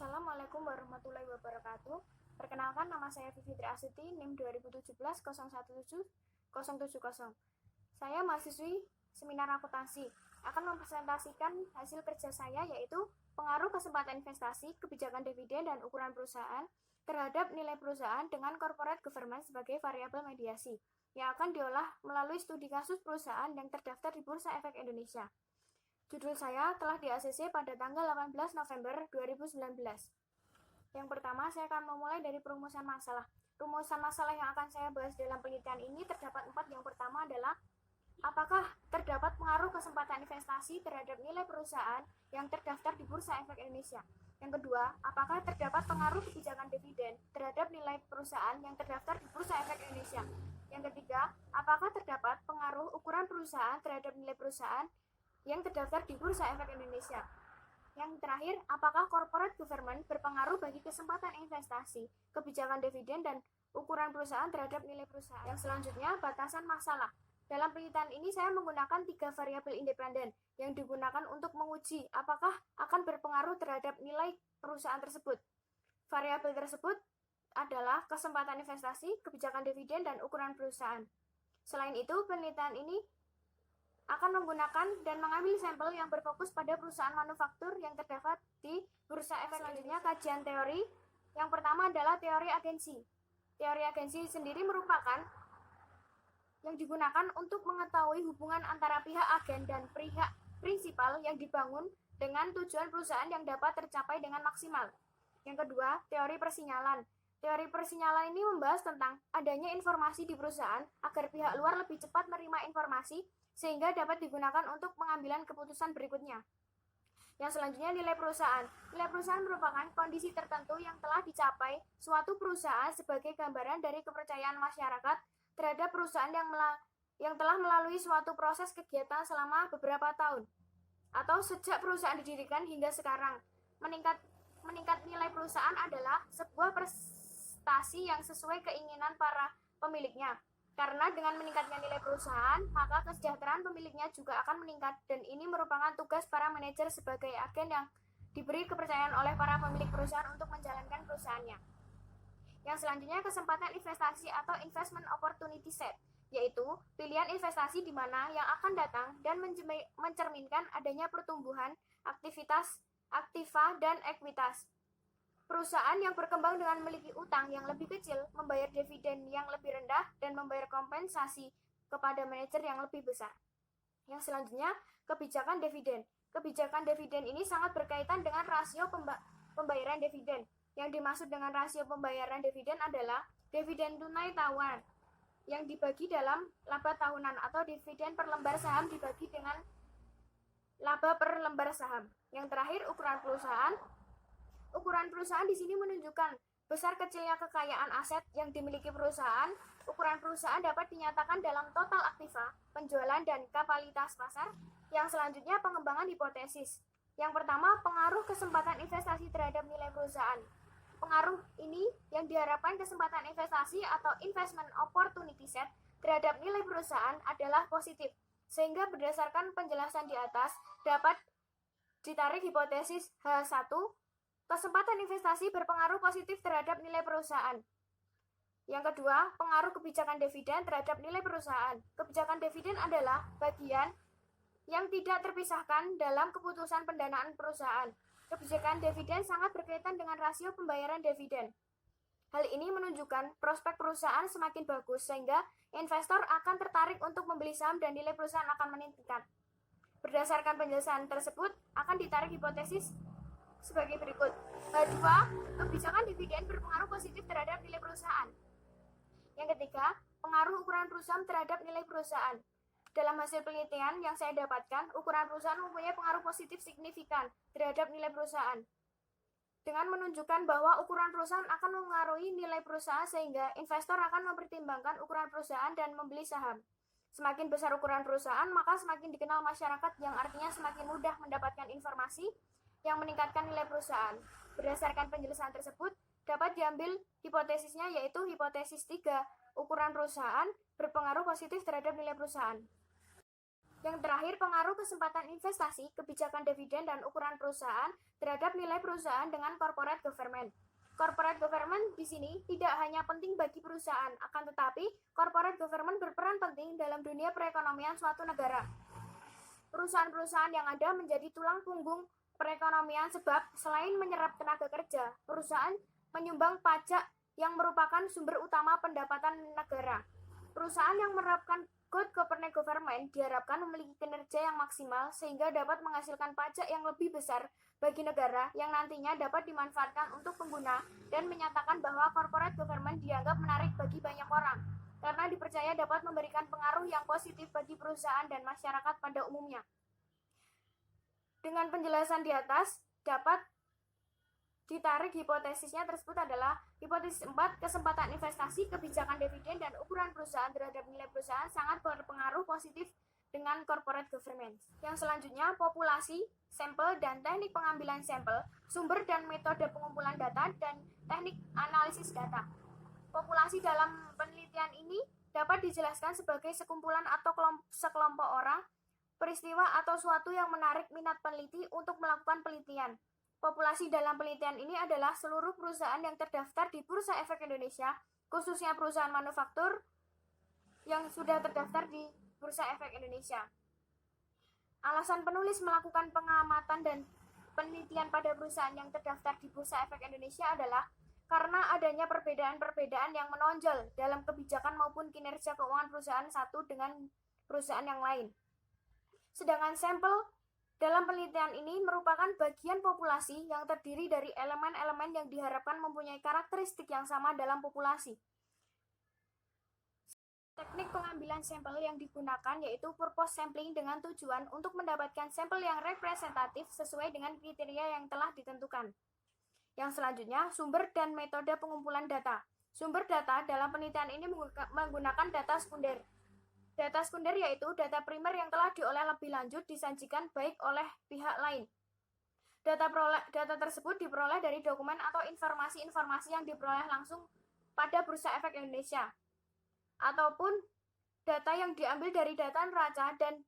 Assalamualaikum warahmatullahi wabarakatuh. Perkenalkan, nama saya Fitri Astuti, NIM 2017-017070. Saya mahasiswi seminar akuntansi. Akan mempresentasikan hasil kerja saya, yaitu pengaruh kesempatan investasi, kebijakan dividen, dan ukuran perusahaan terhadap nilai perusahaan dengan corporate governance sebagai variabel mediasi, yang akan diolah melalui studi kasus perusahaan yang terdaftar di Bursa Efek Indonesia. Judul saya telah di-ACC pada tanggal 18 November 2019. Yang pertama, saya akan memulai dari perumusan masalah. Rumusan masalah yang akan saya bahas dalam penelitian ini terdapat 4. Yang pertama adalah, apakah terdapat pengaruh kesempatan investasi terhadap nilai perusahaan yang terdaftar di Bursa Efek Indonesia? Yang kedua, apakah terdapat pengaruh kebijakan dividen terhadap nilai perusahaan yang terdaftar di Bursa Efek Indonesia? Yang ketiga, apakah terdapat pengaruh ukuran perusahaan terhadap nilai perusahaan yang terdaftar di Bursa Efek Indonesia? Yang terakhir, apakah corporate governance berpengaruh bagi kesempatan investasi, kebijakan dividen, dan ukuran perusahaan terhadap nilai perusahaan? Yang selanjutnya, batasan masalah. Dalam penelitian ini saya menggunakan 3 variabel independen yang digunakan untuk menguji apakah akan berpengaruh terhadap nilai perusahaan tersebut. Variabel tersebut adalah kesempatan investasi, kebijakan dividen, dan ukuran perusahaan. Selain itu, penelitian ini akan menggunakan dan mengambil sampel yang berfokus pada perusahaan manufaktur yang terdapat di Bursa Efek. Selanjutnya, kajian teori. Yang pertama adalah teori agensi. Teori agensi sendiri merupakan yang digunakan untuk mengetahui hubungan antara pihak agen dan pihak prinsipal yang dibangun dengan tujuan perusahaan yang dapat tercapai dengan maksimal. Yang kedua, teori persinyalan. Teori persinyalan ini membahas tentang adanya informasi di perusahaan agar pihak luar lebih cepat menerima informasi sehingga dapat digunakan untuk pengambilan keputusan berikutnya. Yang selanjutnya, nilai perusahaan. Nilai perusahaan merupakan kondisi tertentu yang telah dicapai suatu perusahaan sebagai gambaran dari kepercayaan masyarakat terhadap perusahaan yang telah melalui suatu proses kegiatan selama beberapa tahun atau sejak perusahaan didirikan hingga sekarang. Meningkat nilai perusahaan adalah sebuah prestasi yang sesuai keinginan para pemiliknya. Karena dengan meningkatnya nilai perusahaan, maka kesejahteraan pemiliknya juga akan meningkat, dan ini merupakan tugas para manajer sebagai agen yang diberi kepercayaan oleh para pemilik perusahaan untuk menjalankan perusahaannya. Yang selanjutnya, kesempatan investasi atau investment opportunity set, yaitu pilihan investasi di mana yang akan datang dan mencerminkan adanya pertumbuhan aktivitas, aktiva, dan ekuitas. Perusahaan yang berkembang dengan memiliki utang yang lebih kecil, membayar dividen yang lebih rendah, dan membayar kompensasi kepada manajer yang lebih besar. Yang selanjutnya, kebijakan dividen. Kebijakan dividen ini sangat berkaitan dengan rasio pembayaran dividen. Yang dimaksud dengan rasio pembayaran dividen adalah dividen tunai tahunan yang dibagi dalam laba tahunan, atau dividen per lembar saham dibagi dengan laba per lembar saham. Yang terakhir, ukuran perusahaan. Ukuran perusahaan di sini menunjukkan besar kecilnya kekayaan aset yang dimiliki perusahaan. Ukuran perusahaan dapat dinyatakan dalam total aktiva, penjualan, dan kapasitas pasar. Yang selanjutnya, pengembangan hipotesis. Yang pertama, pengaruh kesempatan investasi terhadap nilai perusahaan. Pengaruh ini yang diharapkan kesempatan investasi atau investment opportunity set terhadap nilai perusahaan adalah positif, sehingga berdasarkan penjelasan di atas dapat ditarik hipotesis H1, kesempatan investasi berpengaruh positif terhadap nilai perusahaan. Yang kedua, pengaruh kebijakan dividen terhadap nilai perusahaan. Kebijakan dividen adalah bagian yang tidak terpisahkan dalam keputusan pendanaan perusahaan. Kebijakan dividen sangat berkaitan dengan rasio pembayaran dividen. Hal ini menunjukkan prospek perusahaan semakin bagus, sehingga investor akan tertarik untuk membeli saham dan nilai perusahaan akan meningkat. Berdasarkan penjelasan tersebut, akan ditarik hipotesis sebagai berikut. H2, kebijakan dividen berpengaruh positif terhadap nilai perusahaan. Yang ketiga, pengaruh ukuran perusahaan terhadap nilai perusahaan. Dalam hasil penelitian yang saya dapatkan, ukuran perusahaan mempunyai pengaruh positif signifikan terhadap nilai perusahaan, dengan menunjukkan bahwa ukuran perusahaan akan mempengaruhi nilai perusahaan, sehingga investor akan mempertimbangkan ukuran perusahaan dan membeli saham. Semakin besar ukuran perusahaan, maka semakin dikenal masyarakat, yang artinya semakin mudah mendapatkan informasi yang meningkatkan nilai perusahaan. Berdasarkan penjelasan tersebut, dapat diambil hipotesisnya, yaitu hipotesis 3, ukuran perusahaan berpengaruh positif terhadap nilai perusahaan. Yang terakhir, pengaruh kesempatan investasi, kebijakan dividen, dan ukuran perusahaan terhadap nilai perusahaan dengan corporate government. Corporate government di sini tidak hanya penting bagi perusahaan, akan tetapi corporate government berperan penting dalam dunia perekonomian suatu negara. Perusahaan-perusahaan yang ada menjadi tulang punggung perekonomian sebab selain menyerap tenaga kerja, perusahaan menyumbang pajak yang merupakan sumber utama pendapatan negara. Perusahaan yang menerapkan good corporate government diharapkan memiliki kinerja yang maksimal sehingga dapat menghasilkan pajak yang lebih besar bagi negara yang nantinya dapat dimanfaatkan untuk pengguna dan menyatakan bahwa corporate government dianggap menarik bagi banyak orang karena dipercaya dapat memberikan pengaruh yang positif bagi perusahaan dan masyarakat pada umumnya. Dengan penjelasan di atas, dapat ditarik hipotesisnya tersebut adalah hipotesis 4, kesempatan investasi, kebijakan dividen, dan ukuran perusahaan terhadap nilai perusahaan sangat berpengaruh positif dengan corporate government. Yang selanjutnya, populasi, sampel, dan teknik pengambilan sampel, sumber dan metode pengumpulan data, dan teknik analisis data. Populasi dalam penelitian ini dapat dijelaskan sebagai sekumpulan atau sekelompok orang, peristiwa atau suatu yang menarik minat peneliti untuk melakukan penelitian. Populasi dalam penelitian ini adalah seluruh perusahaan yang terdaftar di Bursa Efek Indonesia, khususnya perusahaan manufaktur yang sudah terdaftar di Bursa Efek Indonesia. Alasan penulis melakukan pengamatan dan penelitian pada perusahaan yang terdaftar di Bursa Efek Indonesia adalah karena adanya perbedaan-perbedaan yang menonjol dalam kebijakan maupun kinerja keuangan perusahaan satu dengan perusahaan yang lain. Sedangkan sampel dalam penelitian ini merupakan bagian populasi yang terdiri dari elemen-elemen yang diharapkan mempunyai karakteristik yang sama dalam populasi. Teknik pengambilan sampel yang digunakan yaitu purpose sampling dengan tujuan untuk mendapatkan sampel yang representatif sesuai dengan kriteria yang telah ditentukan. Yang selanjutnya, sumber dan metode pengumpulan data. Sumber data dalam penelitian ini menggunakan data sekunder. Data sekunder yaitu data primer yang telah diolah lebih lanjut disajikan baik oleh pihak lain. Data tersebut diperoleh dari dokumen atau informasi-informasi yang diperoleh langsung pada Bursa Efek Indonesia, ataupun data yang diambil dari data neraca dan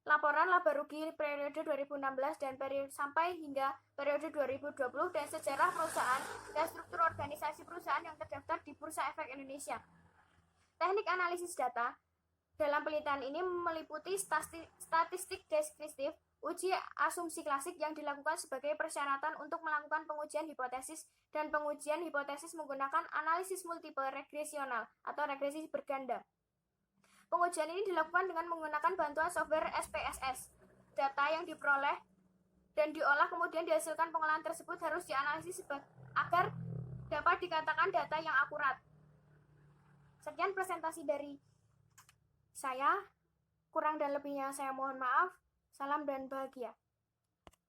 laporan laba rugi periode 2016 dan sampai hingga periode 2020 dan sejarah perusahaan dan struktur organisasi perusahaan yang terdaftar di Bursa Efek Indonesia. Teknik analisis data dalam penelitian ini meliputi statistik deskriptif, uji asumsi klasik yang dilakukan sebagai persyaratan untuk melakukan pengujian hipotesis dan pengujian hipotesis menggunakan analisis multiple regresional atau regresi berganda. Pengujian ini dilakukan dengan menggunakan bantuan software SPSS. Data yang diperoleh dan diolah kemudian dihasilkan pengolahan tersebut harus dianalisis agar dapat dikatakan data yang akurat. Sekian presentasi dari saya, kurang dan lebihnya saya mohon maaf. Salam dan bahagia.